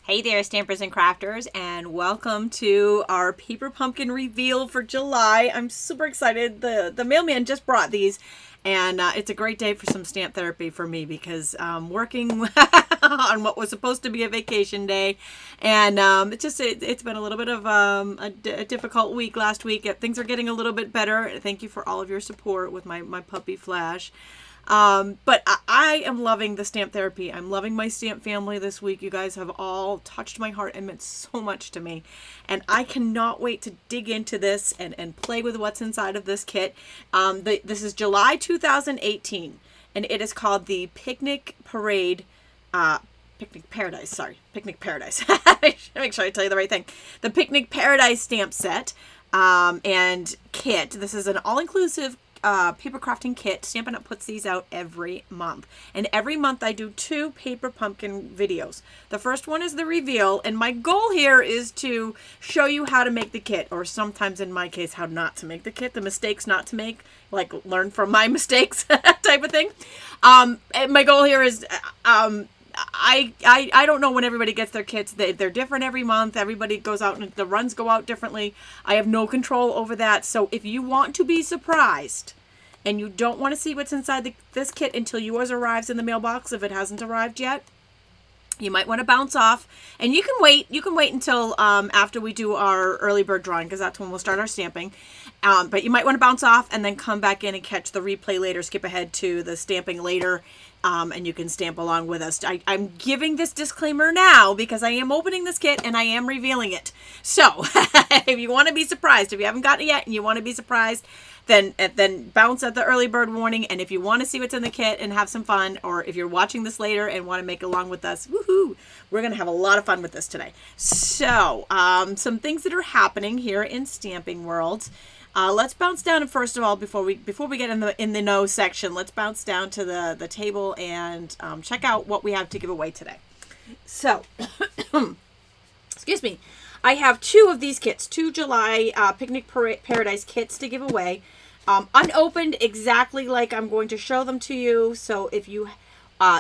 Hey there, Stampers and Crafters, and welcome to our paper pumpkin reveal for July. I'm super excited. The mailman just brought these, and it's a great day for some stamp therapy for me because working on what was supposed to be a vacation day, and it's been a little bit of a difficult week last week. Things are getting a little bit better. Thank you for all of your support with my puppy Flash. But I am loving the stamp therapy. I'm loving my stamp family this week. You guys have all touched my heart and meant so much to me. And I cannot wait to dig into this and play with what's inside of this kit. This is July 2018, and it is called the Picnic Paradise. Make sure I tell you the right thing. The Picnic Paradise stamp set and kit. This is an all-inclusive paper crafting kit. Stampin' Up! Puts these out every month. And every month I do 2 paper pumpkin videos. The first one is the reveal, and my goal here is to show you how to make the kit, or sometimes in my case, how not to make the kit, the mistakes not to make, like learn from my mistakes type of thing. And my goal here is, I don't know when everybody gets their kits. They're different every month. Everybody goes out and the runs go out differently. I have no control over that. So if you want to be surprised and you don't want to see what's inside this kit until yours arrives in the mailbox, if it hasn't arrived yet, you might want to bounce off, and you can wait. You can wait until after we do our early bird drawing, because that's when we'll start our stamping. But you might want to bounce off and then come back in and catch the replay later. Skip ahead to the stamping later, and you can stamp along with us. I'm giving this disclaimer now because I am opening this kit and I am revealing it. So if you want to be surprised, if you haven't gotten it yet and you want to be surprised, then bounce at the early bird warning. And if you want to see what's in the kit and have some fun, or if you're watching this later and want to make along with us, woohoo, we're going to have a lot of fun with this today. So some things that are happening here in Stamping World. Let's bounce down, and first of all, before we get in the know section, let's bounce down to the table and check out what we have to give away today. So, excuse me, I have 2 of these kits, 2 July Picnic Paradise kits to give away, unopened, exactly like I'm going to show them to you. So if you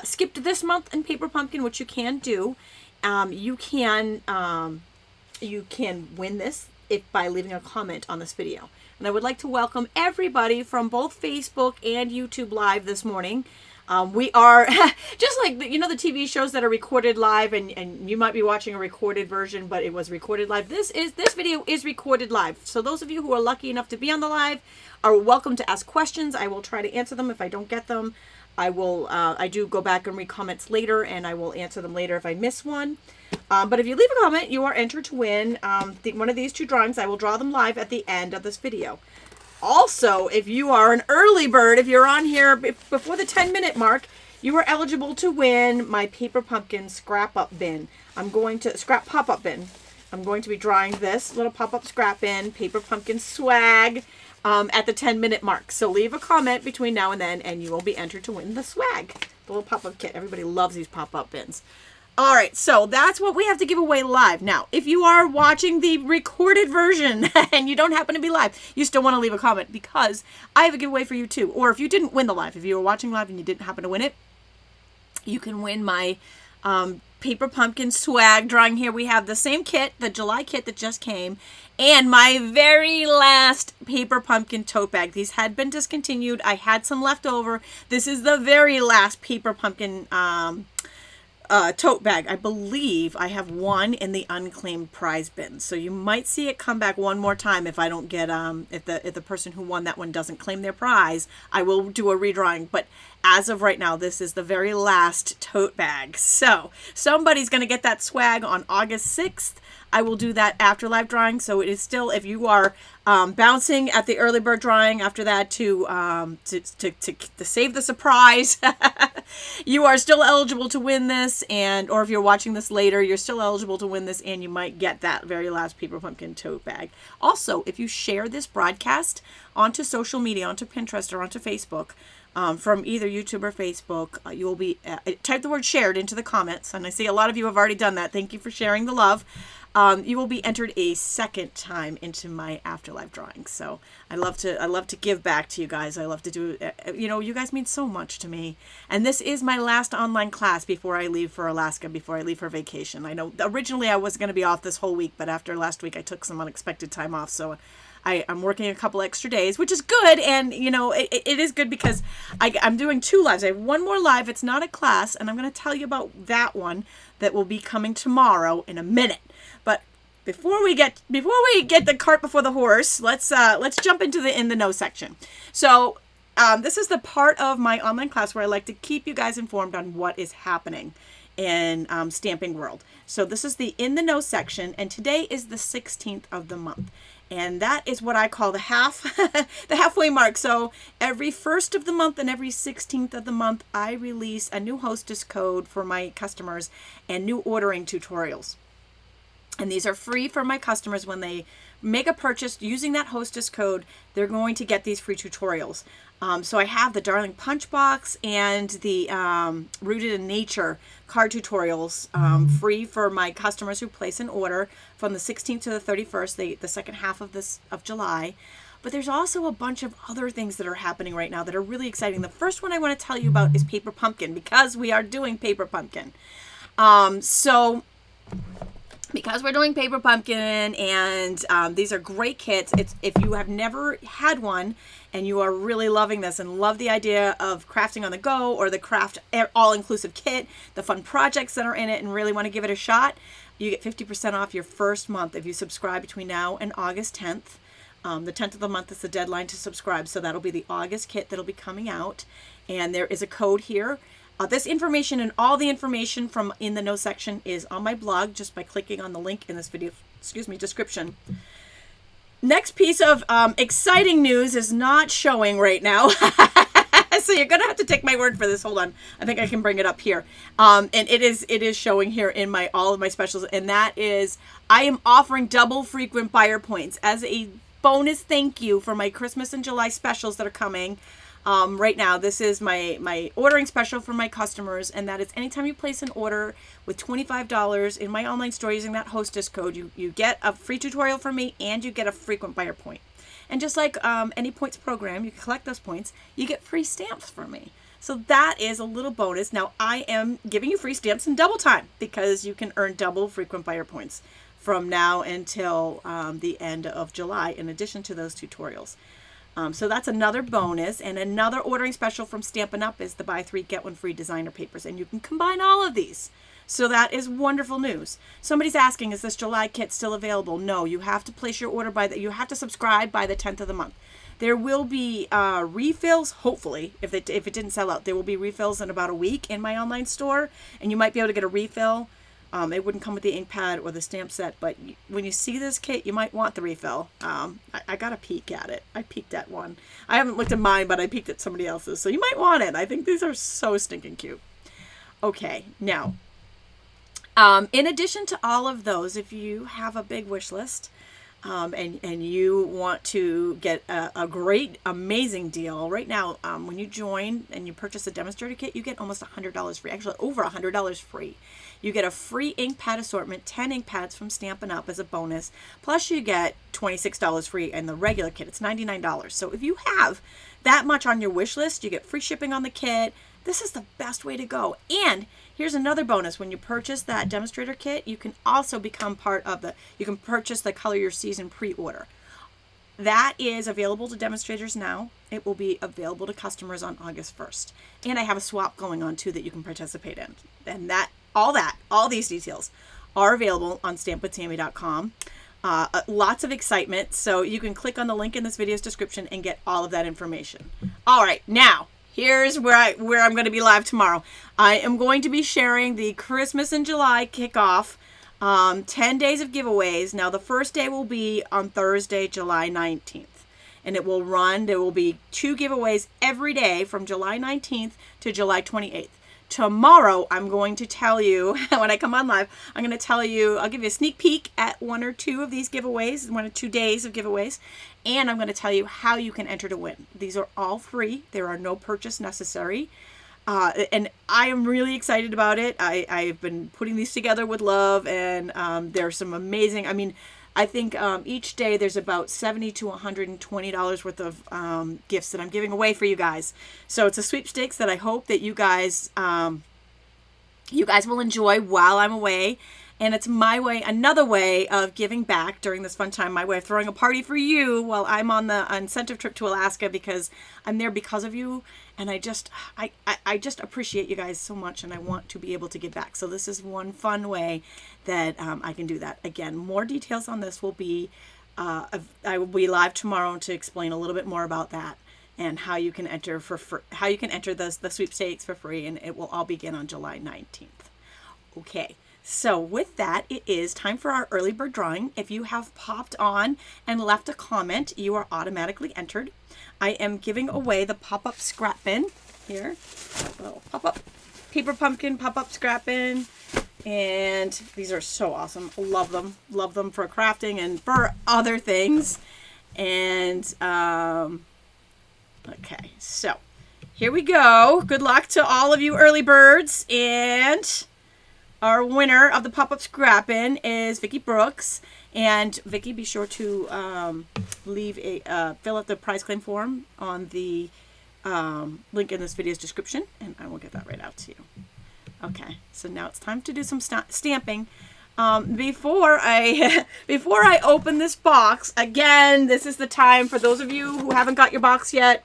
skipped this month in Paper Pumpkin, which you can do, you can win this by leaving a comment on this video. And I would like to welcome everybody from both Facebook and YouTube Live this morning. We are just like the TV shows that are recorded live, and you might be watching a recorded version, but it was recorded live. This video is recorded live. So those of you who are lucky enough to be on the live are welcome to ask questions. I will try to answer them. If I don't get them, I do go back and read comments later, and I will answer them later if I miss one. But if you leave a comment, you are entered to win one of these 2 drawings. I will draw them live at the end of this video. Also, if you are an early bird, if you're on here before the 10-minute mark, you are eligible to win my Paper Pumpkin scrap pop-up bin. I'm going to be drawing this little pop-up scrap bin, Paper Pumpkin swag, at the 10-minute mark. So leave a comment between now and then, and you will be entered to win the swag, the little pop-up kit. Everybody loves these pop-up bins. All right, so that's what we have to give away live. Now, if you are watching the recorded version and you don't happen to be live, you still want to leave a comment because I have a giveaway for you too. Or if you didn't win the live, if you were watching live and you didn't happen to win it, you can win my Paper Pumpkin swag drawing. Here we have the same kit, the July kit that just came, and my very last Paper Pumpkin tote bag. These had been discontinued. I had some left over. This is the very last Paper Pumpkin tote bag. I believe I have one in the unclaimed prize bin, so you might see it come back one more time if I don't get if the person who won that one doesn't claim their prize. I will do a redrawing, but as of right now, this is the very last tote bag. So somebody's going to get that swag on August 6th. I will do that after live drawing. So it is still, if you are bouncing at the early bird drawing after that to save the surprise, you are still eligible to win this. Or if you're watching this later, you're still eligible to win this, and you might get that very last Paper Pumpkin tote bag. Also, if you share this broadcast onto social media, onto Pinterest or onto Facebook, from either YouTube or Facebook, you will be type the word shared into the comments, and I see a lot of you have already done that. Thank you for sharing the love. you will be entered a second time into my afterlife drawing. So I love to give back to you guys. I love to do, you guys mean so much to me. And this is my last online class before I leave for Alaska, before I leave for vacation. I know originally I was going to be off this whole week, but after last week I took some unexpected time off. So I'm working a couple extra days, which is good. And, it is good because I'm doing 2 lives. I have one more live. It's not a class. And I'm going to tell you about that one that will be coming tomorrow in a minute. But before we get the cart before the horse, let's jump into the in the know section. So this is the part of my online class where I like to keep you guys informed on what is happening in stamping world. So this is the in the know section, and today is the 16th of the month. And that is what I call the halfway mark. So every 1st of the month and every 16th of the month, I release a new hostess code for my customers and new ordering tutorials. And these are free for my customers. When they make a purchase using that hostess code, they're going to get these free tutorials. So I have the Darling Punch Box and the Rooted in Nature card tutorials free for my customers who place an order from the 16th to the 31st, the second half of July. But there's also a bunch of other things that are happening right now that are really exciting. The first one I want to tell you about is Paper Pumpkin, because we are doing Paper Pumpkin. Because we're doing Paper Pumpkin, and these are great kits. If you have never had one and you are really loving this and love the idea of crafting on the go, or the craft all-inclusive kit, the fun projects that are in it, and really want to give it a shot, you get 50% off your first month if you subscribe between now and August 10th. The 10th of the month is the deadline to subscribe, so that'll be the August kit that'll be coming out. And there is a code here. This information and all the information from in the know section is on my blog, just by clicking on the link in this video, description. Next piece of exciting news is not showing right now. So you're going to have to take my word for this. Hold on. I think I can bring it up here. And it is showing here in all of my specials. And that is, I am offering double frequent buyer points as a bonus thank you for my Christmas and July specials that are coming. Right now, this is my ordering special for my customers, and that is anytime you place an order with $25 in my online store using that hostess code, you get a free tutorial from me, and you get a frequent buyer point. And just like any points program, you can collect those points, you get free stamps from me. So that is a little bonus. Now, I am giving you free stamps in double time, because you can earn double frequent buyer points from now until the end of July, in addition to those tutorials. So that's another bonus. And another ordering special from Stampin' Up! Is the buy 3 get 1 free designer papers, and you can combine all of these. So that is wonderful news. Somebody's asking, is this July kit still available? No, you have to place your order you have to subscribe by the 10th of the month. There will be refills, hopefully, if it didn't sell out. There will be refills in about a week in my online store, and you might be able to get a refill. It wouldn't come with the ink pad or the stamp set, but when you see this kit, you might want the refill. I got a peek at it. I peeked at one. I haven't looked at mine, but I peeked at somebody else's, so you might want it. I think these are so stinking cute. Okay, now, in addition to all of those, if you have a big wish list, and you want to get a great, amazing deal right now, when you join and you purchase a demonstrator kit, you get almost $100 free, actually over $100 free. You get a free ink pad assortment, 10 ink pads from Stampin' Up! As a bonus, plus you get $26 free in the regular kit. It's $99. So if you have that much on your wish list, you get free shipping on the kit. This is the best way to go. And here's another bonus. When you purchase that demonstrator kit, you can also become part of you can purchase the Color Your Season pre-order. That is available to demonstrators now. It will be available to customers on August 1st. And I have a swap going on too that you can participate in. And all these details are available on stampwithtami.com. Lots of excitement. So you can click on the link in this video's description and get all of that information. All right, now, here's where I'm going to be live tomorrow. I am going to be sharing the Christmas in July kickoff, 10 days of giveaways. Now, the first day will be on Thursday, July 19th. And it will run, there will be 2 giveaways every day from July 19th to July 28th. Tomorrow, I'm going to tell you, when I come on live, I'm going to tell you, I'll give you a sneak peek at 1 or 2 of these giveaways, 1 or 2 days of giveaways, and I'm going to tell you how you can enter to win. These are all free. There are no purchase necessary. And I am really excited about it. I've been putting these together with love, and there's some amazing, I mean, I think each day there's about $70 to $120 worth of gifts that I'm giving away for you guys. So it's a sweepstakes that I hope that you guys will enjoy while I'm away. And it's my way, another way of giving back during this fun time, my way of throwing a party for you while I'm on the incentive trip to Alaska, because I'm there because of you. And I just appreciate you guys so much, and I want to be able to give back. So this is one fun way that I can do that. Again, more details on this will be, I will be live tomorrow to explain a little bit more about that and how you can enter how you can enter the sweepstakes for free, and it will all begin on July 19th. Okay. So with that, it is time for our early bird drawing. If you have popped on and left a comment, you are automatically entered. I am giving away the pop-up scrap bin here. Little pop-up paper pumpkin pop-up scrap bin. And these are so awesome. Love them. Love them for crafting and for other things. And, okay, so here we go. Good luck to all of you early birds. And our winner of the pop-up scrappin' is Vicki Brooks. And Vicki, be sure to fill out the prize claim form on the link in this video's description, and I will get that right out to you. Okay, so now it's time to do some stamping. Before I open this box, again, this is the time for those of you who haven't got your box yet.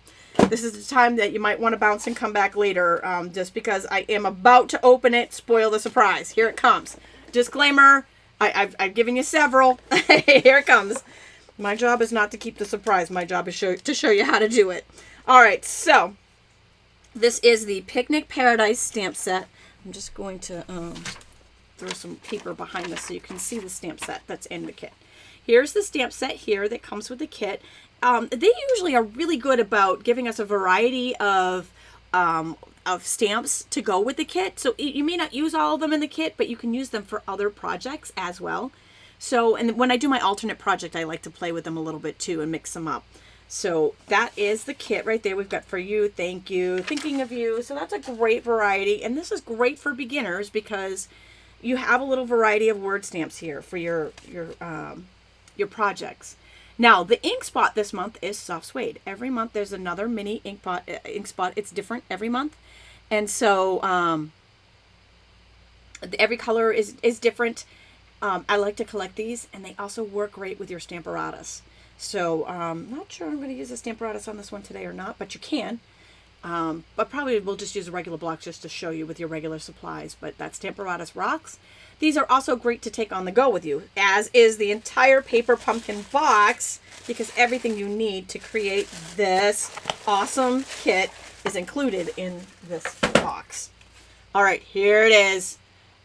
This is the time that you might want to bounce and come back later, just because I am about to open it, spoil the surprise. Here it comes. Disclaimer, I've given you several. Here it comes. My job is not to keep the surprise. My job is to show you how to do it. All right, so this is the Picnic Paradise stamp set. I'm just going to throw some paper behind this so you can see the stamp set that's in the kit. Here's the stamp set here that comes with the kit. They usually are really good about giving us a variety of stamps to go with the kit. So you may not use all of them in the kit, but you can use them for other projects as well. So, and when I do my alternate project, I like to play with them a little bit too and mix them up. So that is the kit right there. We've got For You, Thank You, Thinking of You. So that's a great variety. And this is great for beginners because you have a little variety of word stamps here for your projects. Now, the ink spot this month is soft suede. Every month there's another mini ink spot. It's different every month. And so every color is different. I like to collect these, and they also work great with your Stamparatus. So I'm not sure I'm going to use a Stamparatus on this one today or not, but you can. But probably we'll just use a regular block just to show you with your regular supplies. But that Stamparatus rocks. These are also great to take on the go with you, as is the entire paper pumpkin box, because everything you need to create this awesome kit is included in this box. All right, here it is.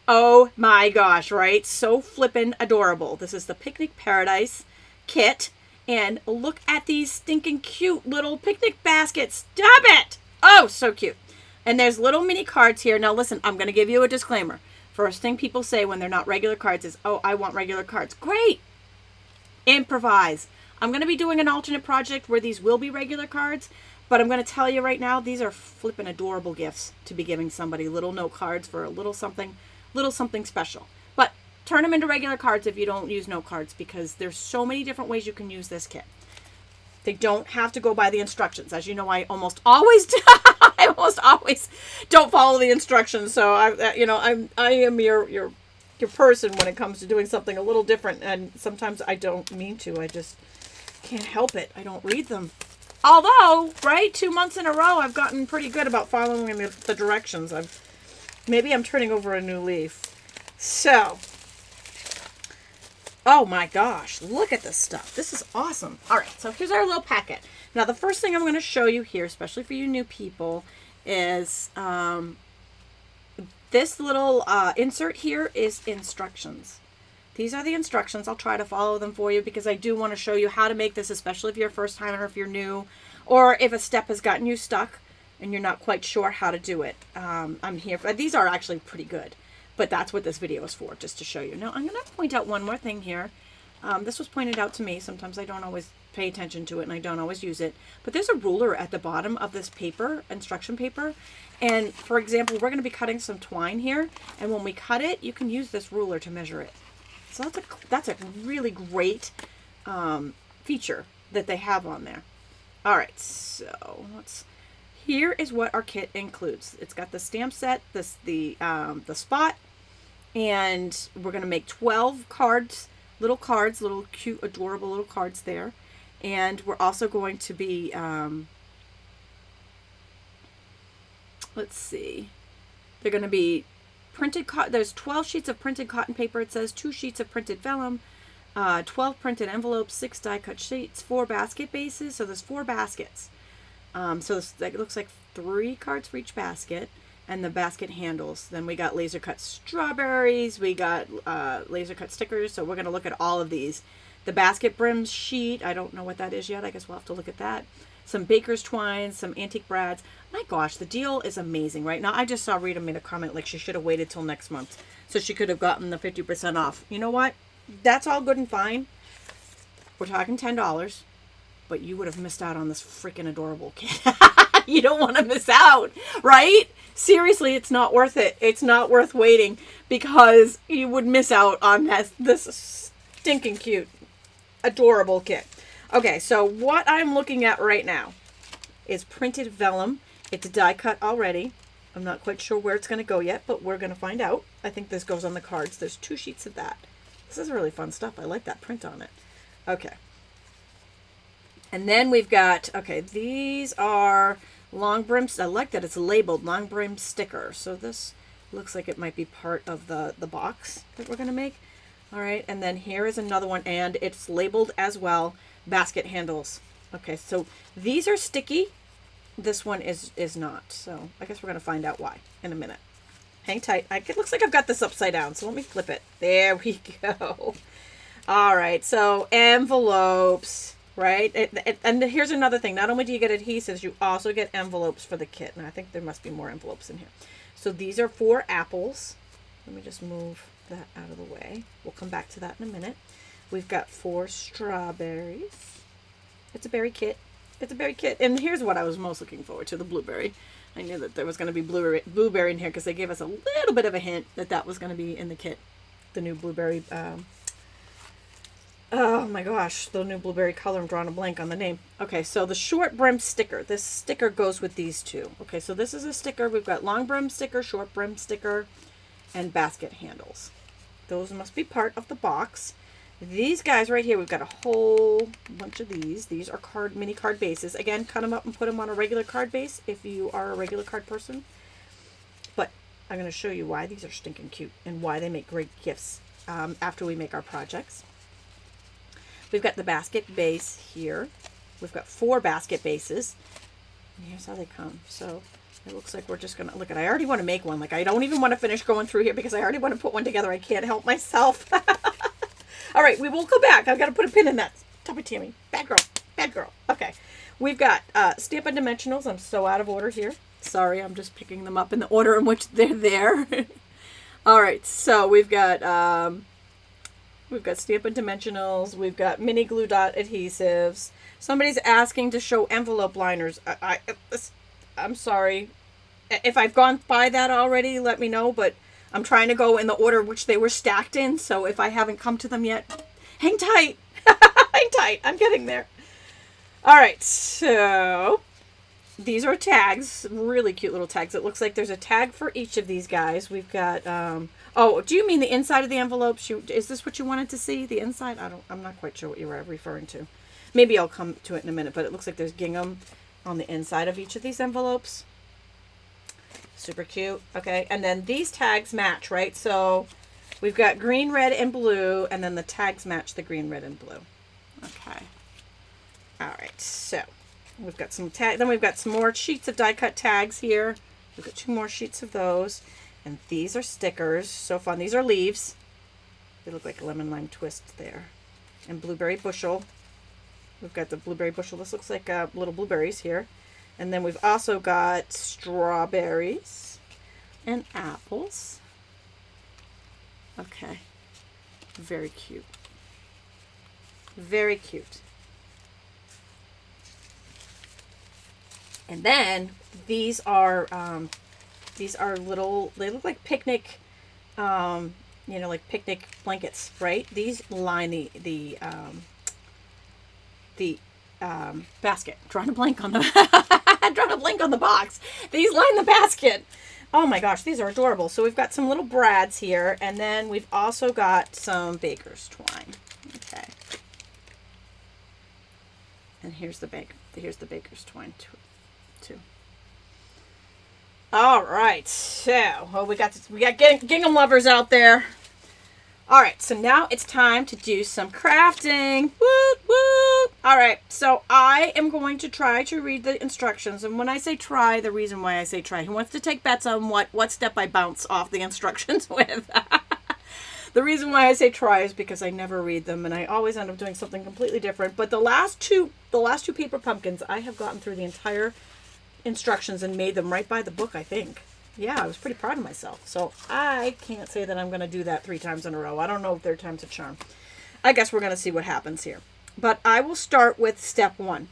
Oh my gosh, right? So flippin' adorable. This is the Picnic Paradise kit. And look at these stinking cute little picnic baskets. Stop it! Oh, so cute. And there's little mini cards here. Now listen, I'm going to give you a disclaimer. First thing people say when they're not regular cards is, oh, I want regular cards. Great! Improvise. I'm going to be doing an alternate project where these will be regular cards, but I'm going to tell you right now, these are flippin' adorable gifts to be giving somebody. Little note cards for a little something special. But turn them into regular cards if you don't use note cards, because there's so many different ways you can use this kit. They don't have to go by the instructions. As you know, I almost always do. I almost always don't follow the instructions. So I am your person when it comes to doing something a little different, and sometimes I don't mean to. I just can't help it. I don't read them. Although, right, 2 months in a row, I've gotten pretty good about following the directions. Maybe I'm turning over a new leaf. So, oh my gosh, look at this stuff. This is awesome. All right, so here's our little packet. Now, the first thing I'm going to show you here, especially for you new people, is this little insert here is instructions. These are the instructions. I'll try to follow them for you because I do want to show you how to make this, especially if you're a first timer, if you're new, or if a step has gotten you stuck and you're not quite sure how to do it. I'm here for, these are actually pretty good, but that's what this video is for, just to show you. Now, I'm going to point out one more thing here. This was pointed out to me. Sometimes I don't always pay attention to it and I don't always use it. But there's a ruler at the bottom of this paper, instruction paper. And for example, we're going to be cutting some twine here. And when we cut it, you can use this ruler to measure it. So that's a really great feature that they have on there. All right, so here is what our kit includes. It's got the stamp set, the spot, and we're going to make 12 cards, little cute, adorable little cards there. And we're also going to be, let's see, they're going to be printed, there's 12 sheets of printed cotton paper, it says, 2 sheets of printed vellum, 12 printed envelopes, 6 die cut sheets, 4 basket bases. So there's 4 baskets. So it looks like 3 cards for each basket, and the basket handles. Then we got laser cut strawberries. We got laser cut stickers. So we're going to look at all of these. The basket brim sheet. I don't know what that is yet. I guess we'll have to look at that. Some baker's twine, some antique brads. My gosh, the deal is amazing right now. I just saw Rita made a comment like she should have waited till next month so she could have gotten the 50% off. You know what? That's all good and fine. We're talking $10, but you would have missed out on this freaking adorable kit. You don't want to miss out, right? Seriously, it's not worth it. It's not worth waiting because you would miss out on this stinking cute, adorable kit. Okay, so what I'm looking at right now is printed vellum. It's die cut already. I'm not quite sure where it's going to go yet, but we're going to find out. I think this goes on the cards. There's 2 sheets of that. This is really fun stuff. I like that print on it. Okay. And then we've got, okay, these are long brim. I like that it's labeled long brim sticker. So this looks like it might be part of the box that we're going to make. All right. And then here is another one, and it's labeled as well, basket handles. Okay. So these are sticky. This one is not. So I guess we're going to find out why in a minute. Hang tight. It looks like I've got this upside down, so let me flip it. There we go. All right, so envelopes, right? And here's another thing. Not only do you get adhesives, you also get envelopes for the kit. And I think there must be more envelopes in here. So these are 4 apples. Let me just move that out of the way. We'll come back to that in a minute. We've got 4 strawberries. It's a berry kit. It's a berry kit. And here's what I was most looking forward to, the blueberry. I knew that there was going to be blueberry in here because they gave us a little bit of a hint that was going to be in the kit. The new blueberry, oh my gosh, the new blueberry color. I'm drawing a blank on the name. Okay, so the short brim sticker. This sticker goes with these 2. Okay, so this is a sticker. We've got long brim sticker, short brim sticker, and basket handles. Those must be part of the box. These guys right here, we've got a whole bunch of these. These are mini card bases. Again, cut them up and put them on a regular card base if you are a regular card person. But I'm going to show you why these are stinking cute and why they make great gifts after we make our projects. We've got the basket base here. We've got 4 basket bases. And here's how they come. So it looks like we're just going to look at. I already want to make one. Like, I don't even want to finish going through here because I already want to put one together. I can't help myself. All right, we will go back. I've got to put a pin in that. Stop it, Tami. Bad girl. Bad girl. Okay. We've got Stampin' Dimensionals. I'm so out of order here. Sorry, I'm just picking them up in the order in which they're there. All right, so we've got Stampin' Dimensionals. We've got mini glue dot adhesives. Somebody's asking to show envelope liners. I'm sorry. If I've gone by that already, let me know, but I'm trying to go in the order which they were stacked in, so if I haven't come to them yet, hang tight. Hang tight. I'm getting there. All right, so these are tags, really cute little tags. It looks like there's a tag for each of these guys. We've got, oh, do you mean the inside of the envelopes? Is this what you wanted to see, the inside? I'm not quite sure what you were referring to. Maybe I'll come to it in a minute, but it looks like there's gingham on the inside of each of these envelopes. Super cute. Okay, and then these tags match, right? So we've got green, red, and blue, and then the tags match the green, red, and blue. Okay. All right, so we've got some tags. Then we've got some more sheets of die cut tags here. We've got 2 more sheets of those, and these are stickers. So fun. These are leaves. They look like a lemon lime twist there. And blueberry bushel. We've got the blueberry bushel. This looks like little blueberries here. And then we've also got strawberries and apples. Okay. Very cute. Very cute. And then these are little, they look like picnic, you know, like picnic blankets, right? These line the basket. Drawing a blank on the drawing a blank on the box. These line the basket. Oh my gosh, these are adorable. So we've got some little brads here, and then we've also got some baker's twine. Okay. And here's the baker's twine too. All right. So, well, we got gingham lovers out there. All right, so now it's time to do some crafting. Woot, woot. All right, so I am going to try to read the instructions. And when I say try, the reason why I say try, who wants to take bets on what step I bounce off the instructions with? The reason why I say try is because I never read them, and I always end up doing something completely different. But the last two paper pumpkins, I have gotten through the entire instructions and made them right by the book, I think. Yeah, I was pretty proud of myself. So I can't say that I'm going to do that 3 times in a row. I don't know if third time's a charm. I guess we're going to see what happens here. But I will start with step 1.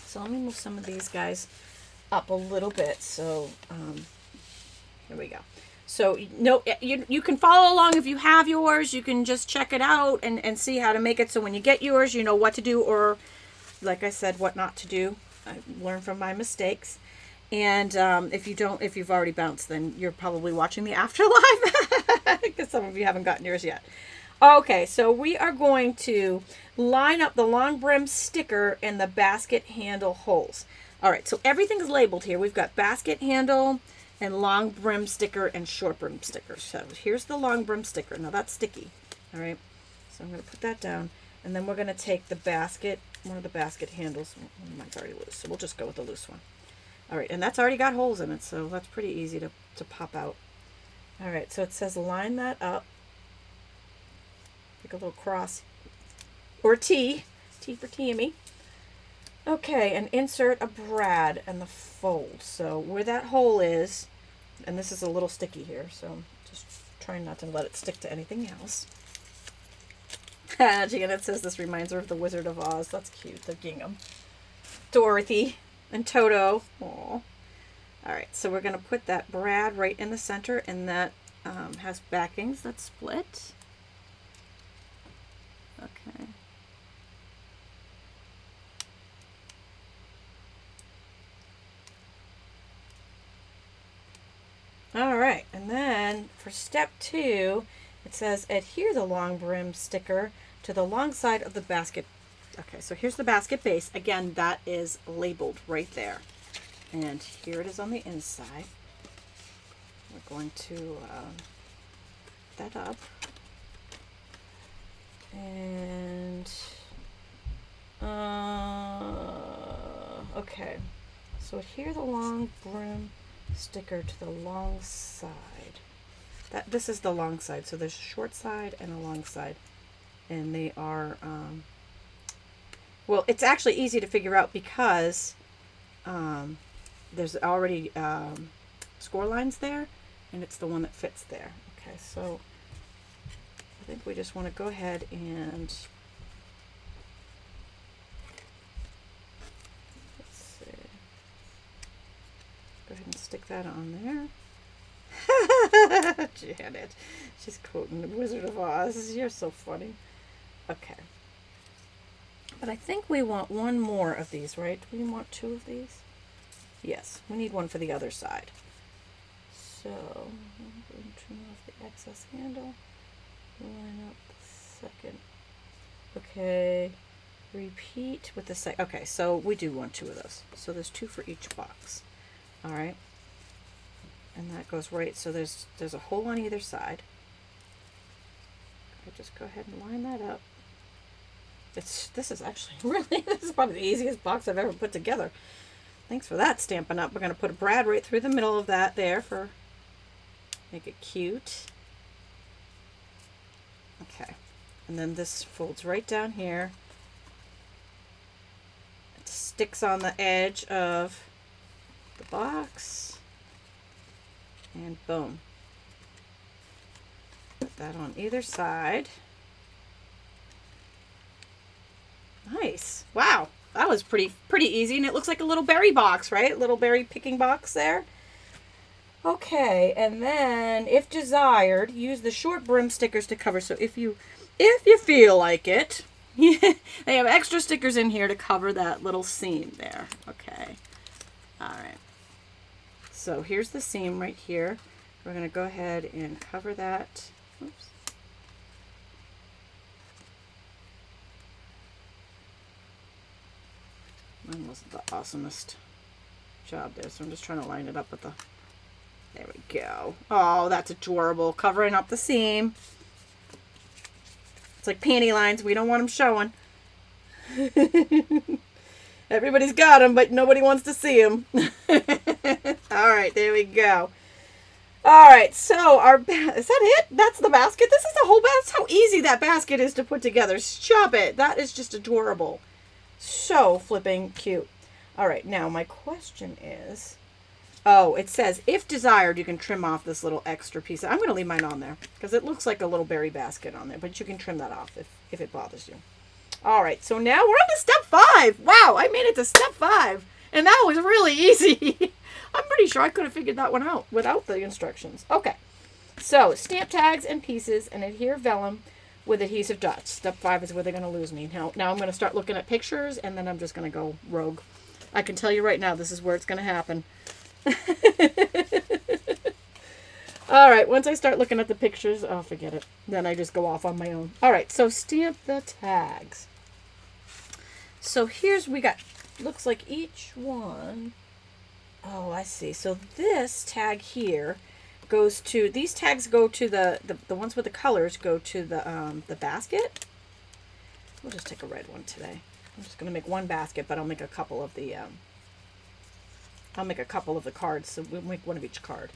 So let me move some of these guys up a little bit. So here we go. So you can follow along if you have yours. You can just check it out and see how to make it. So when you get yours, you know what to do, or like I said, what not to do. I learned from my mistakes. And if you've already bounced, then you're probably watching the afterlife, because some of you haven't gotten yours yet. Okay, so we are going to line up the long brim sticker in the basket handle holes. All right, so everything's labeled here. We've got basket handle and long brim sticker and short brim sticker. So here's the long brim sticker. Now that's sticky. All right, so I'm going to put that down, and then we're going to take the basket, one of the basket handles. Mine's already loose, so we'll just go with the loose one. All right, and that's already got holes in it, so that's pretty easy to pop out. All right, so it says line that up, like a little cross, or T for Tami. Okay, and insert a brad in the fold. So where that hole is, and this is a little sticky here, so just trying not to let it stick to anything else. Janet says this reminds her of the Wizard of Oz. That's cute, the gingham. Dorothy and Toto. Aww. All right, so we're going to put that brad right in the center, and that has backings that split. Okay. All right, and then for step 2, it says adhere the long brim sticker to the long side of the basket. Okay, so here's the basket base. Again, that is labeled right there. And here it is on the inside. We're going to put that up. And, okay. So adhere the long brim sticker to the long side. This is the long side. So there's a short side and a long side. And they are, well, it's actually easy to figure out because there's already score lines there, and it's the one that fits there. Okay, so I think we just want to go ahead and let's see. Go ahead and stick that on there. Janet, she's quoting the Wizard of Oz. You're so funny. Okay. But I think we want one more of these, right? Do we want 2 of these? Yes, we need one for the other side. So, I'm going to trim off the excess handle. Line up the second. Okay. Repeat with the second. Okay, so we do want 2 of those. So there's 2 for each box. All right. And that goes right, so there's a hole on either side. I'll just go ahead and line that up. This is actually really, this is probably the easiest box I've ever put together. Thanks for that, Stampin' Up. We're going to put a brad right through the middle of that there for, make it cute. Okay, and then this folds right down here. It sticks on the edge of the box. And boom. Put that on either side. Nice. Wow. that was pretty easy, and it looks like a little berry box, right? Little berry picking box there. Okay, and then if desired, use the short brim stickers to cover. So if you feel like it, they have extra stickers in here to cover that little seam there. Okay. All right. So here's the seam right here. We're going to go ahead and cover that. Oops. Mine wasn't the awesomest job there, so I'm just trying to line it up with the... There we go. Oh, that's adorable. Covering up the seam. It's like panty lines. We don't want them showing. Everybody's got them, but nobody wants to see them. All right, there we go. All right, so is that it? That's the basket? This is the whole basket. That's how easy that basket is to put together. Stop it. That is just adorable. So flipping cute. All right, now my question is, oh, it says, if desired, you can trim off this little extra piece. I'm going to leave mine on there because it looks like a little berry basket on there, but you can trim that off if it bothers you. All right, so now we're on to step 5. Wow, I made it to step 5, and that was really easy. I'm pretty sure I could have figured that one out without the instructions. Okay, so stamp tags and pieces and adhere vellum with adhesive dots. Step 5 is where they're going to lose me. Now I'm going to start looking at pictures, and then I'm just going to go rogue. I can tell you right now, this is where it's going to happen. All right, once I start looking at the pictures, oh, forget it. Then I just go off on my own. All right, so stamp the tags. So we got, looks like each one. Oh, I see. So this tag here goes to, these tags go to the ones with the colors go to the basket. We'll just take a red one today. I'm just going to make one basket, but I'll make a couple of the cards, so we'll make one of each card.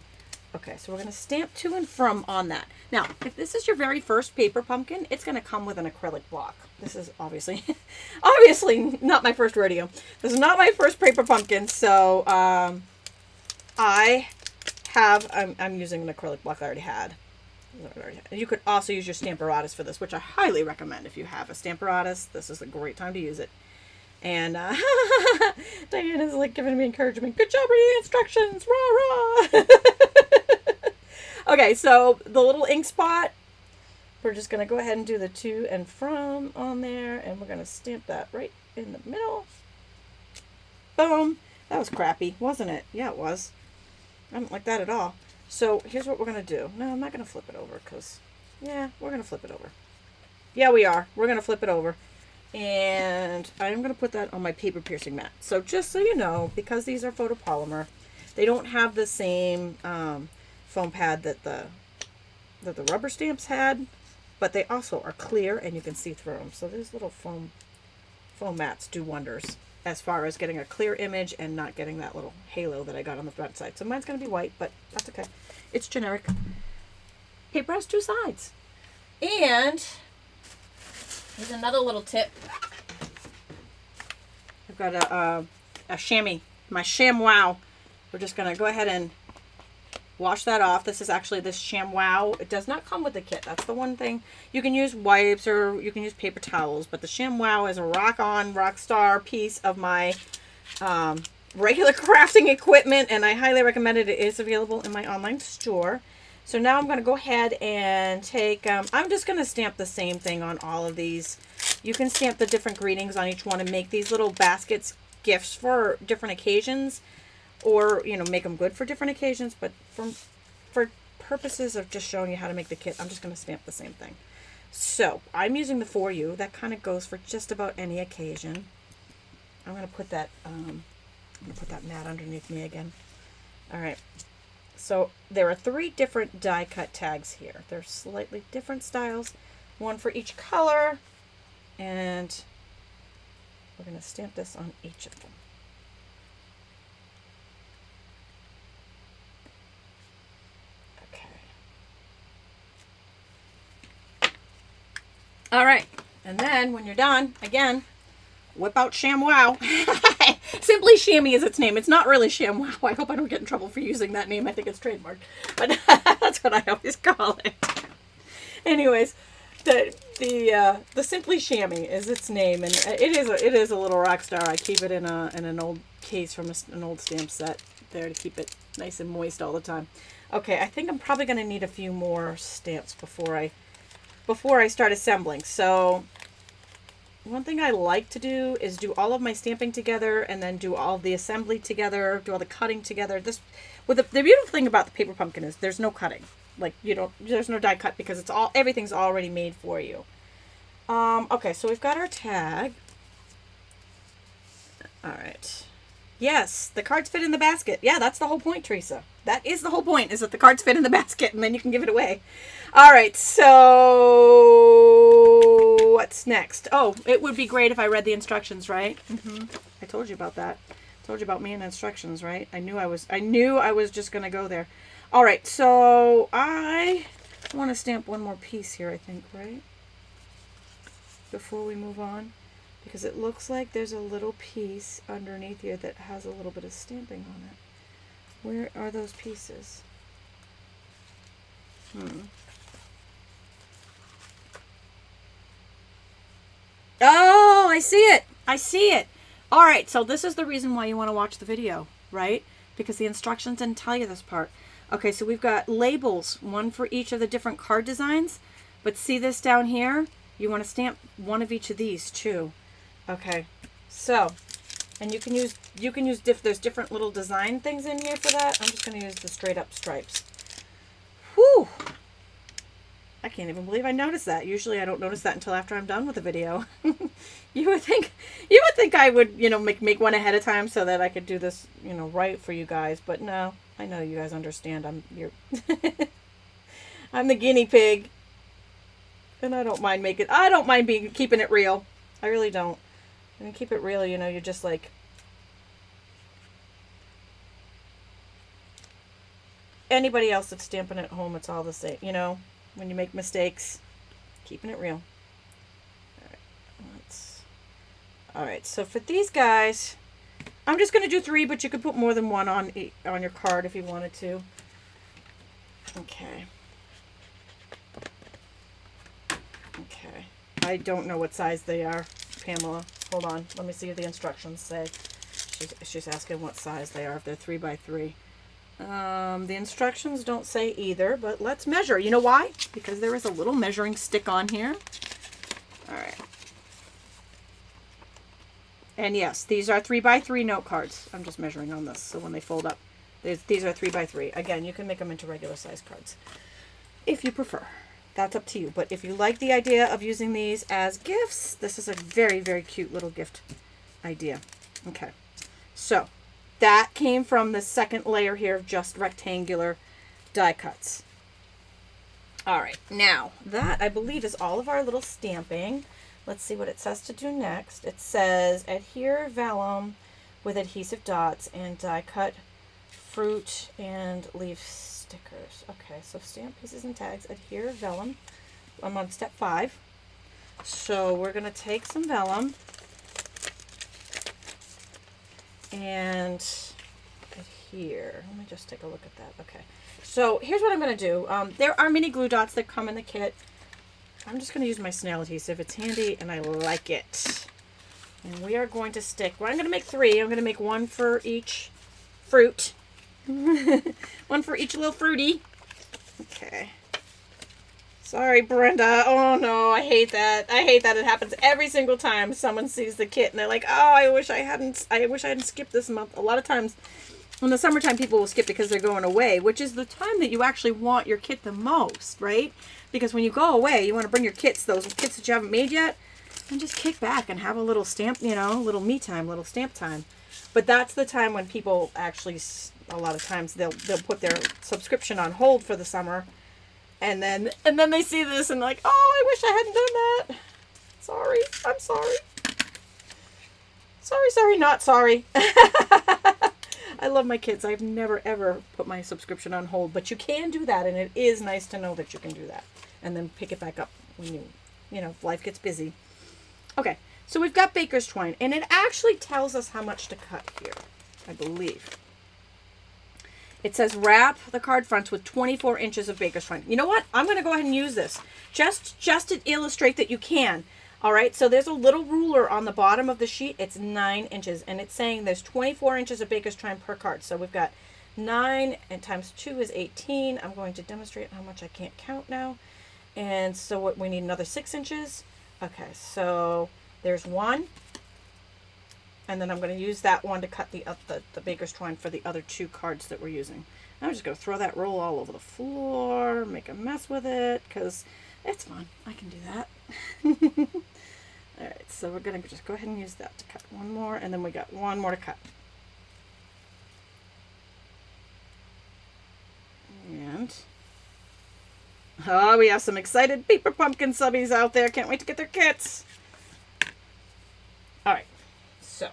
Okay, so we're going to stamp to and from on that. Now, if this is your very first paper pumpkin, it's going to come with an acrylic block. This is obviously not my first rodeo. This is not my first paper pumpkin, so I'm using an acrylic block I already had. You could also use your Stamparatus for this, which I highly recommend. If you have a Stamparatus, this is a great time to use it. And Diana's like giving me encouragement. Good job reading instructions. Rah, rah. Okay, so the little ink spot, we're just going to go ahead and do the to and from on there. And we're going to stamp that right in the middle. Boom. That was crappy, wasn't it? Yeah, it was. I don't like that at all. So here's what we're going to do. No, I'm not going to flip it over because, yeah, we're going to flip it over. Yeah, we are. We're going to flip it over. And I'm going to put that on my paper piercing mat. So just so you know, because these are photopolymer, they don't have the same foam pad that the rubber stamps had, but they also are clear and you can see through them. So these little foam mats do wonders as far as getting a clear image and not getting that little halo that I got on the front side. So mine's going to be white, but that's okay. It's generic. Paper has 2 sides. And here's another little tip. I've got a chamois, my ShamWow. We're just going to go ahead and wash that off. This is actually this ShamWow. It does not come with the kit. That's the one thing. You can use wipes or you can use paper towels, but the ShamWow is a rock star piece of my regular crafting equipment, and I highly recommend it. It is available in my online store. So now I'm going to go ahead and take, I'm just going to stamp the same thing on all of these. You can stamp the different greetings on each one and make these little baskets gifts for different occasions, or, you know, make them good for different occasions. But for purposes of just showing you how to make the kit, I'm just going to stamp the same thing. So I'm using the For You. That kind of goes for just about any occasion. I'm going to put that, mat underneath me again. All right. So there are 3 different die cut tags here. They're slightly different styles, one for each color, and we're going to stamp this on each of them. Okay. All right, and then when you're done, again, whip out ShamWow. Simply Chamois is its name. It's not really ShamWow. I hope I don't get in trouble for using that name. I think it's trademarked. But that's what I always call it. Anyways, The Simply Chamois is its name, and it is a little rock star. I keep it in an old case from an old stamp set there to keep it nice and moist all the time. Okay, I think I'm probably going to need a few more stamps before I start assembling. So one thing I like to do is do all of my stamping together and then do all the assembly together, do all the cutting together. The beautiful thing about the paper pumpkin is there's no cutting. Like there's no die cut because everything's already made for you. Okay, so we've got our tag. All right. Yes, the cards fit in the basket. Yeah, that's the whole point, Teresa. That is the whole point, is that the cards fit in the basket and then you can give it away. All right, so what's next? Oh, it would be great if I read the instructions, right? I told you about that. I told you about me and instructions, right? I knew I was just going to go there. All right, so I want to stamp one more piece here, I think, right? Before we move on. Because it looks like there's a little piece underneath here that has a little bit of stamping on it. Where are those pieces? Oh, I see it. I see it. All right, so this is the reason why you want to watch the video, right? Because the instructions didn't tell you this part. Okay, so we've got labels, one for each of the different card designs. But see this down here? You want to stamp one of each of these too. Okay, so, and you can use there's different little design things in here for that. I'm just going to use the straight up stripes. Whew! I can't even believe I noticed that. Usually I don't notice that until after I'm done with the video. You would think I would, make one ahead of time so that I could do this, right for you guys. But no, I know you guys understand. I'm the guinea pig. And I don't mind keeping it real. I really don't. And keep it real, you're just like anybody else that's stamping at home. It's all the same, when you make mistakes, keeping it real. All right, so for these guys, I'm just going to do 3, but you could put more than one on your card if you wanted to. Okay. Okay. I don't know what size they are, Pamela. Hold on. Let me see what the instructions say. She's asking what size they are, if they're 3 by 3. The instructions don't say either, but let's measure. You know why? Because there is a little measuring stick on here. All right. And yes, these are 3 by 3 note cards. I'm just measuring on this, so when they fold up, these are 3 by 3. Again, you can make them into regular size cards if you prefer. That's up to you. But if you like the idea of using these as gifts, this is a very, very cute little gift idea. Okay. So that came from the second layer here of just rectangular die cuts. All right. Now that, I believe, is all of our little stamping. Let's see what it says to do next. It says adhere vellum with adhesive dots and die cut fruit and leaf stickers. Okay, so stamp pieces and tags, adhere vellum. I'm on step 5. So we're going to take some vellum and adhere. Let me just take a look at that. Okay, so here's what I'm going to do. There are mini glue dots that come in the kit. I'm just going to use my snail adhesive. It's handy and I like it. And we are going to stick, well, I'm going to make 3. I'm going to make one for each fruit. One for each little fruity. Okay. Sorry, Brenda. Oh no, I hate that. I hate that. It happens every single time someone sees the kit and they're like, "Oh, I wish I hadn't skipped this month." A lot of times in the summertime people will skip because they're going away, which is the time that you actually want your kit the most, right? Because when you go away, you want to bring your kits, those kits that you haven't made yet, and just kick back and have a little stamp, little me time, little stamp time. But that's the time when people actually, a lot of times they'll put their subscription on hold for the summer, and then they see this and like, oh, I wish I hadn't done that. Sorry, I'm sorry. Sorry, not sorry. I love my kids. I've never ever put my subscription on hold, but you can do that, and it is nice to know that you can do that, and then pick it back up when if life gets busy. Okay. So we've got baker's twine, and it actually tells us how much to cut here, I believe. It says wrap the card fronts with 24 inches of baker's twine. You know what? I'm going to go ahead and use this just to illustrate that you can. All right, so there's a little ruler on the bottom of the sheet. It's 9 inches, and it's saying there's 24 inches of baker's twine per card. So we've got 9 and times 2 is 18. I'm going to demonstrate how much I can't count now. And so what we need another 6 inches. Okay, so there's 1. And then I'm going to use that one to cut the baker's twine for the other 2 cards that we're using. I'm just going to throw that roll all over the floor, make a mess with it, because it's fun. I can do that. All right, so we're going to just go ahead and use that to cut one more, and then we got one more to cut. And, oh, we have some excited Paper Pumpkin subbies out there. Can't wait to get their kits. All right, so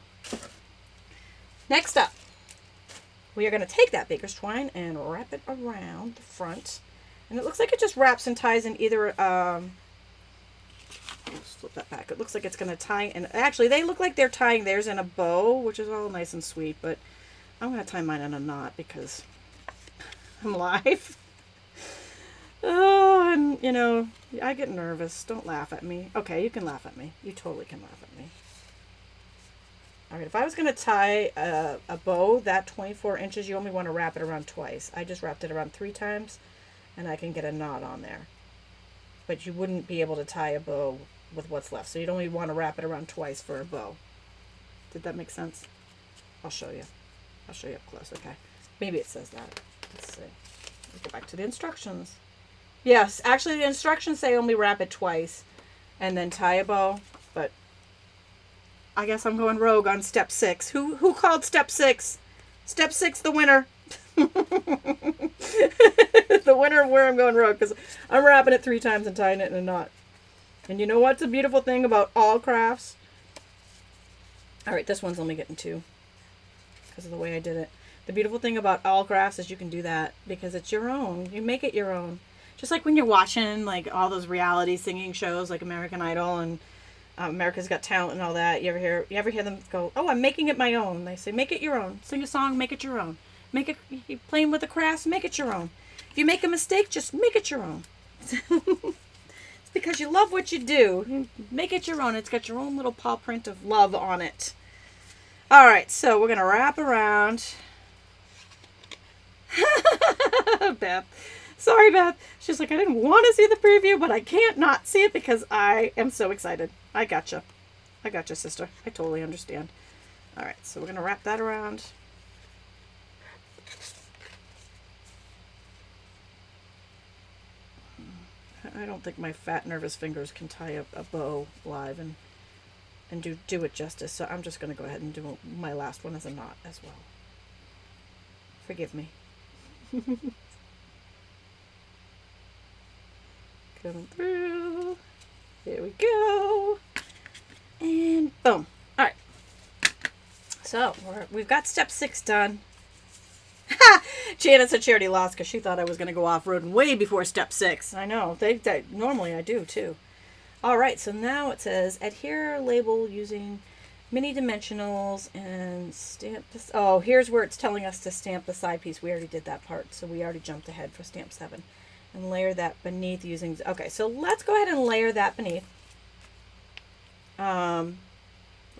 next up, we are going to take that baker's twine and wrap it around the front. And it looks like it just wraps and ties in either, let's flip that back. It looks like it's going to tie in. Actually, they look like they're tying theirs in a bow, which is all nice and sweet, but I'm going to tie mine in a knot because I'm live. Oh, and you know, I get nervous. Don't laugh at me. Okay, you can laugh at me. You totally can laugh at me. All right, if I was going to tie a bow, that 24 inches, you only want to wrap it around twice. I just wrapped it around 3 times, and I can get a knot on there. But you wouldn't be able to tie a bow with what's left, so you'd only want to wrap it around twice for a bow. Did that make sense? I'll show you. I'll show you up close, okay? Maybe it says that. Let's see. Let's go back to the instructions. Yes, actually the instructions say only wrap it twice and then tie a bow, but I guess I'm going rogue on step 6. Who called step 6? Step 6, the winner. The winner of where I'm going rogue, because I'm wrapping it 3 times and tying it in a knot. And you know what's the beautiful thing about all crafts? All right, this one's only getting 2 because of the way I did it. The beautiful thing about all crafts is you can do that because it's your own. You make it your own. Just like when you're watching like all those reality singing shows like American Idol and America's Got Talent and all that. You ever hear them go, "Oh, I'm making it my own." They say, "Make it your own. Sing a song, make it your own. Make it. You're playing with the crafts, make it your own. If you make a mistake, just make it your own." It's because you love what you do. Make it your own. It's got your own little paw print of love on it. All right, so we're gonna wrap around. Beth. Sorry, Beth. She's like, I didn't want to see the preview, but I can't not see it because I am so excited. I gotcha. I gotcha, sister. I totally understand. All right, so we're going to wrap that around. I don't think my fat, nervous fingers can tie up a bow live and do it justice, so I'm just going to go ahead and do my last one as a knot as well. Forgive me. Coming through. There we go. And boom. All right. So we've got step 6 done. Janet said she already lost because she thought I was going to go off-road way before step 6. I know. Normally I do too. All right. So now it says adhere label using mini dimensionals and stamp this. Oh, here's where it's telling us to stamp the side piece. We already did that part. So we already jumped ahead for stamp 7. And layer that beneath using... Okay, so let's go ahead and layer that beneath. Let's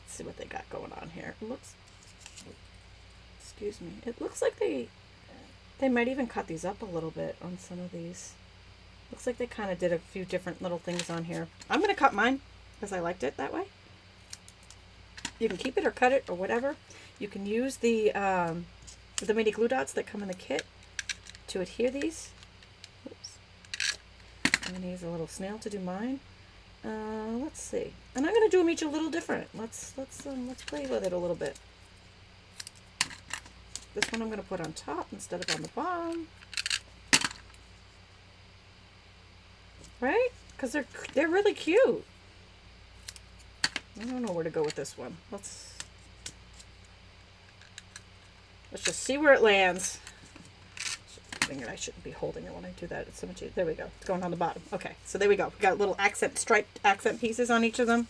see what they got going on here. It looks... Excuse me. It looks like they might even cut these up a little bit on some of these. Looks like they kind of did a few different little things on here. I'm going to cut mine because I liked it that way. You can keep it or cut it or whatever. You can use the mini glue dots that come in the kit to adhere these. Oops. I'm going to use a little snail to do mine. Let's see. And I'm going to do them each a little different. Let's play with it a little bit. This one I'm going to put on top instead of on the bottom. Right? Because they're really cute. I don't know where to go with this one. Let's just see where it lands. I shouldn't be holding it when I do that. It's so much easier. There we go. It's going on the bottom. Okay, so there we go. We got little striped accent pieces on each of them.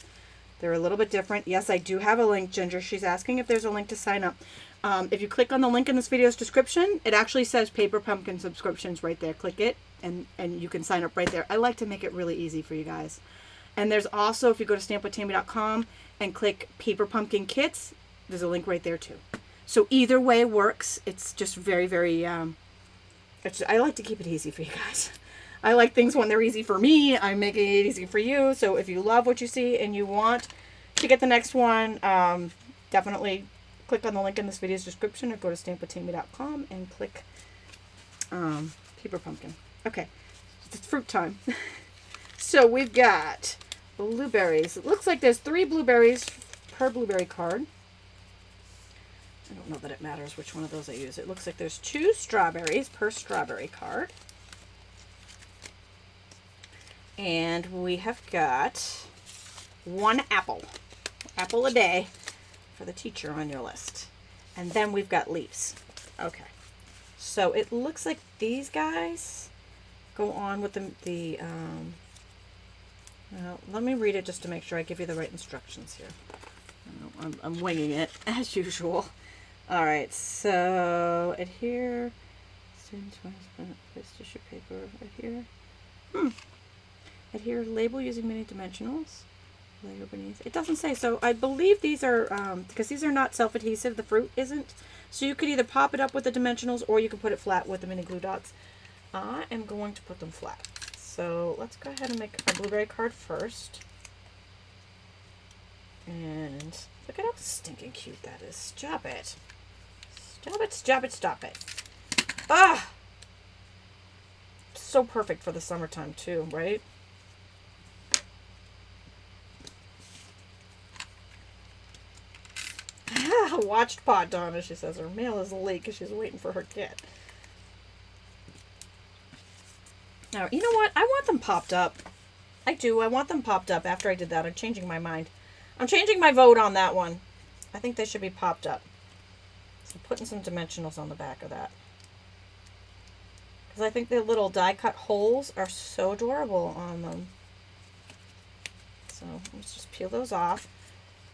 They're a little bit different. Yes, I do have a link, Ginger. She's asking if there's a link to sign up. If you click on the link in this video's description, it actually says Paper Pumpkin subscriptions right there. Click it, and you can sign up right there. I like to make it really easy for you guys. And there's also, if you go to stampwithtami.com and click Paper Pumpkin Kits, there's a link right there too. So either way works. It's just very, very, I like to keep it easy for you guys. I like things when they're easy for me. I'm making it easy for you. So if you love what you see and you want to get the next one, definitely click on the link in this video's description or go to stampwithtami.com and click Paper Pumpkin. Okay, it's fruit time. So we've got blueberries. It looks like there's 3 blueberries per blueberry card. I don't know that it matters which one of those I use. It looks like there's 2 strawberries per strawberry card. And we have got 1 apple. Apple a day for the teacher on your list. And then we've got leaves. Okay. So it looks like these guys go on with let me read it just to make sure I give you the right instructions here. I'm winging it as usual. All right, so adhere, students place tissue paper adhere. Adhere label using mini dimensionals. Layer beneath. It doesn't say, so I believe these are because these are not self-adhesive. The fruit isn't, so you could either pop it up with the dimensionals or you can put it flat with the mini glue dots. I am going to put them flat. So let's go ahead and make our blueberry card first. And look at how stinking cute that is. Stop it. Stop it, stop it, stop it. Ah! So perfect for the summertime too, right? Watched pot, Donna. She says her mail is late because she's waiting for her kit. Now, you know what? I want them popped up. I do. I want them popped up after I did that. I'm changing my mind. I'm changing my vote on that one. I think they should be popped up. So I'm putting some dimensionals on the back of that. Because I think the little die cut holes are so adorable on them. So let's just peel those off.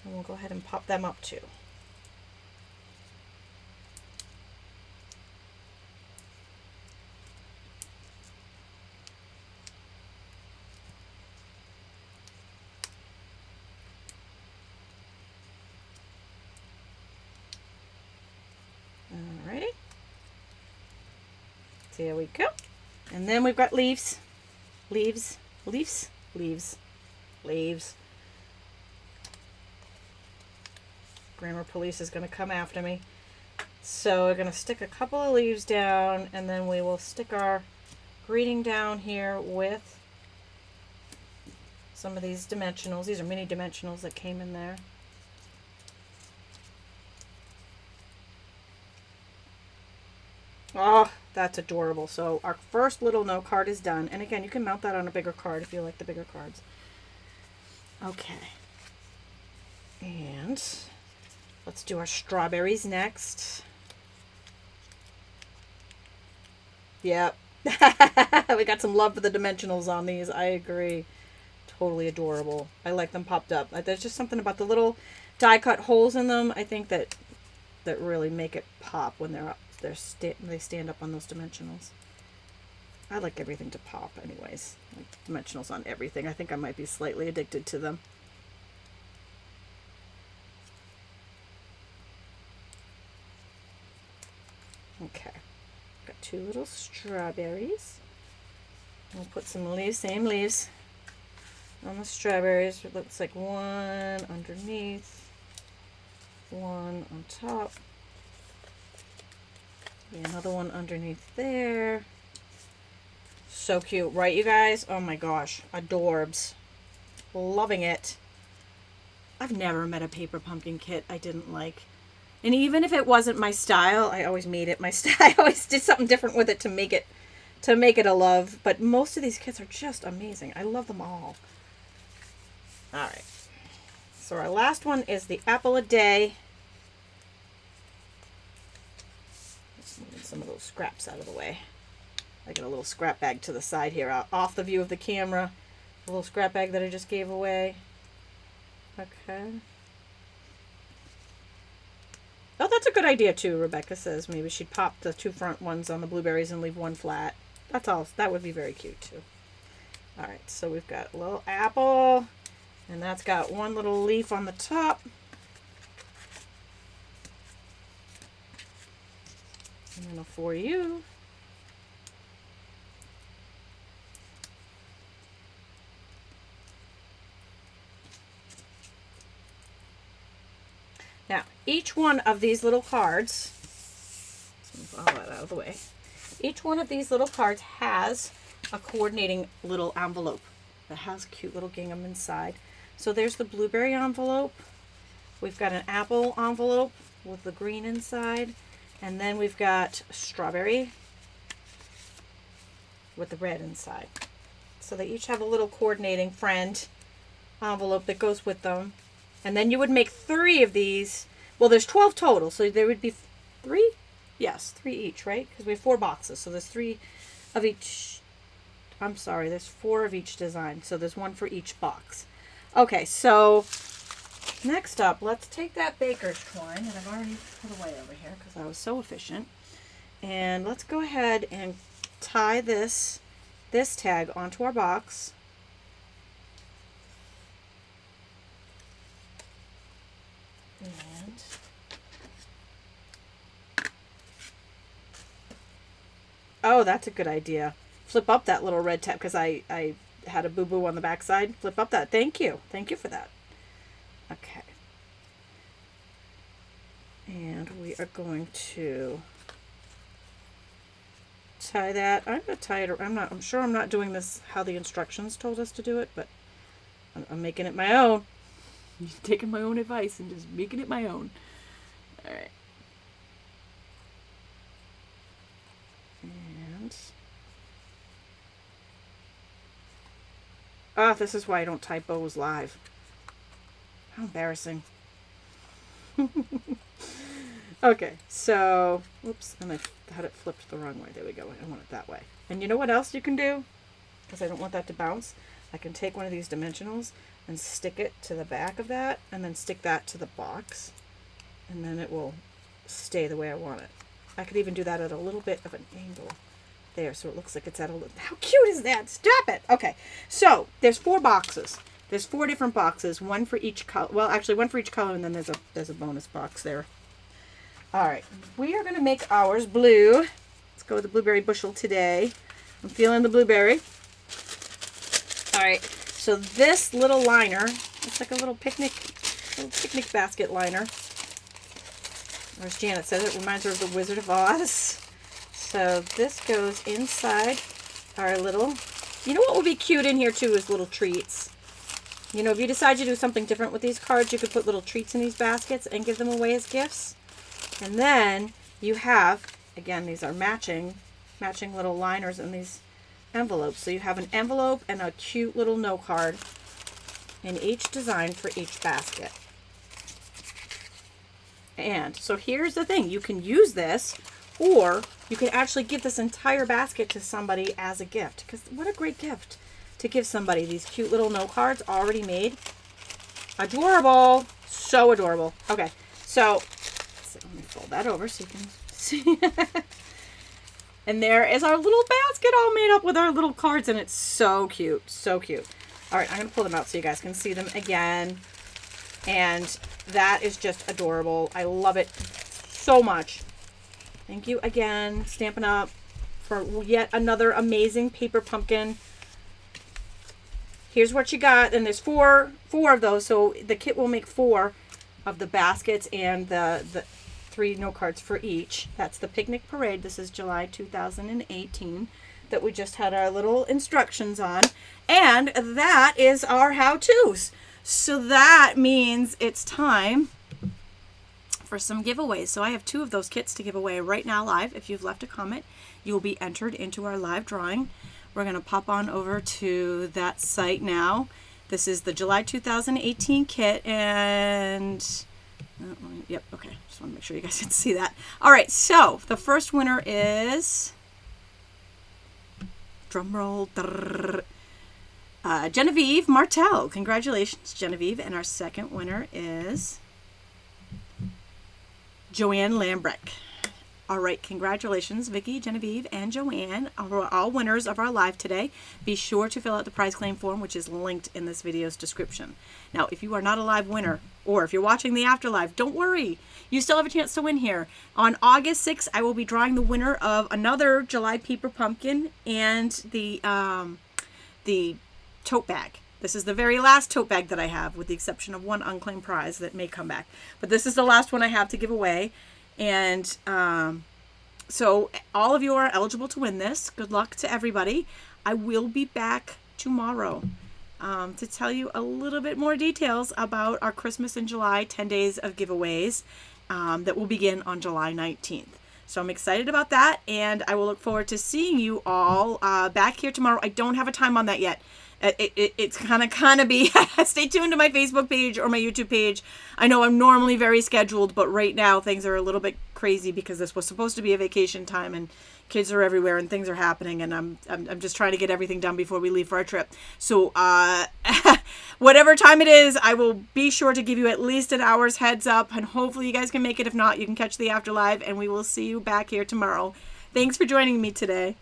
And we'll go ahead and pop them up too. Alrighty. So there we go. And then we've got leaves. Leaves. Leaves. Leaves. Leaves. Grammar police is going to come after me. So we're going to stick a couple of leaves down, and then we will stick our greeting down here with some of these dimensionals. These are mini dimensionals that came in there. Oh, that's adorable. So our first little note card is done. And again, you can mount that on a bigger card if you like the bigger cards. Okay. And let's do our strawberries next. Yep. We got some love for the dimensionals on these. I agree. Totally adorable. I like them popped up. There's just something about the little die cut holes in them, I think, that really make it pop when they're up. They stand up on those dimensionals. I like everything to pop anyways. Like dimensionals on everything. I think I might be slightly addicted to them. Okay. Got 2 little strawberries. We'll put some leaves, same leaves on the strawberries. It looks like 1 underneath, 1 on top. Another one underneath there. So cute, right, you guys? Oh my gosh, adorbs. Loving it. I've never met a paper pumpkin kit I didn't like. And even if it wasn't my style, I always made it my style. I always did something different with it to make it a love. But most of these kits are just amazing. I love them all. All right. So our last one is the apple a day. Some of those scraps out of the way. I got a little scrap bag to the side here, off the view of the camera. A little scrap bag that I just gave away. Okay. Oh, that's a good idea too, Rebecca says. Maybe she'd pop the 2 front ones on the blueberries and leave 1 flat. That's all. That would be very cute too. All right, so we've got a little apple, and that's got 1 little leaf on the top. And then a for you. Now, each one of these little cards, let's move all that out of the way. Each one of these little cards has a coordinating little envelope that has a cute little gingham inside. So there's the blueberry envelope. We've got an apple envelope with the green inside. And then we've got strawberry with the red inside. So they each have a little coordinating friend envelope that goes with them. And then you would make 3 of these. Well, there's 12 total, so there would be 3? Yes, 3 each, right? Because we have 4 boxes, so there's 3 of each. I'm sorry, there's 4 of each design, so there's 1 for each box. Okay, so next up, let's take that baker's twine that I've already put away over here because I was so efficient. And let's go ahead and tie this tag onto our box. And oh, that's a good idea. Flip up that little red tab because I had a boo-boo on the back side. Flip up that. Thank you. Thank you for that. Okay. And we are going to tie that. I'm going to tie it. I'm sure I'm not doing this how the instructions told us to do it, but I'm making it my own. Taking my own advice and just making it my own. All right. And oh, this is why I don't tie bows live. How embarrassing. Okay, so whoops, and I had it flipped the wrong way. There we go. I want it that way. And you know what else you can do? Because I don't want that to bounce. I can take one of these dimensionals and stick it to the back of that, and then stick that to the box, and then it will stay the way I want it. I could even do that at a little bit of an angle there, so it looks like it's at a little. How cute is that? Stop it. Okay, so there's 4 boxes. There's 4 different boxes, 1 for each color. Well, actually 1 for each color, and then there's a bonus box there. All right, we are going to make ours blue. Let's go with the blueberry bushel today. I'm feeling the blueberry. All right. So this little liner, it's like a little picnic basket liner. Or as Janet says, it reminds her of the Wizard of Oz. So this goes inside our little, you know what would be cute in here too is little treats. You know, if you decide to do something different with these cards, you could put little treats in these baskets and give them away as gifts. And then you have, again, these are matching little liners in these envelopes. So you have an envelope and a cute little note card in each design for each basket. And so here's the thing, you can use this, or you can actually give this entire basket to somebody as a gift, because what a great gift to give somebody, these cute little note cards already made. Adorable. So adorable. Okay, so let me fold that over so you can see. And there is our little basket all made up with our little cards, and it's so cute. So cute. All right, I'm going to pull them out so you guys can see them again. And that is just adorable. I love it so much. Thank you again, Stampin' Up, for yet another amazing paper pumpkin. Here's what you got, and there's four of those, so the kit will make 4 of the baskets and the 3 note cards for each. That's the Picnic Parade. This is July 2018 that we just had our little instructions on, and that is our how-tos. So that means it's time for some giveaways. So I have 2 of those kits to give away right now live. If you've left a comment, you will be entered into our live drawing. We're going to pop on over to that site now. This is the July 2018 kit, and yep, okay. Just want to make sure you guys can see that. All right, so the first winner is, drum roll, Genevieve Martel. Congratulations, Genevieve. And our second winner is Joanne Lambrecht. All right, congratulations, Vicki, Genevieve, and Joanne are all winners of our live today. Be sure to fill out the prize claim form, which is linked in this video's description. Now, if you are not a live winner, or if you're watching the afterlife, don't worry. You still have a chance to win here. On August 6th, I will be drawing the winner of another July Paper Pumpkin and the tote bag. This is the very last tote bag that I have, with the exception of one unclaimed prize that may come back. But this is the last one I have to give away. And so all of you are eligible to win this. Good luck to everybody. I will be back tomorrow to tell you a little bit more details about our Christmas in July 10 days of giveaways that will begin on July 19th. So I'm excited about that, and I will look forward to seeing you all back here tomorrow. I don't have a time on that yet. It's gonna be stay tuned to my Facebook page or my YouTube page. I know I'm normally very scheduled, but right now things are a little bit crazy because this was supposed to be a vacation time and kids are everywhere and things are happening, and I'm just trying to get everything done before we leave for our trip. So whatever time it is, I will be sure to give you at least an hour's heads up, and hopefully you guys can make it. If not, you can catch the after live, and we will see you back here tomorrow. Thanks for joining me today.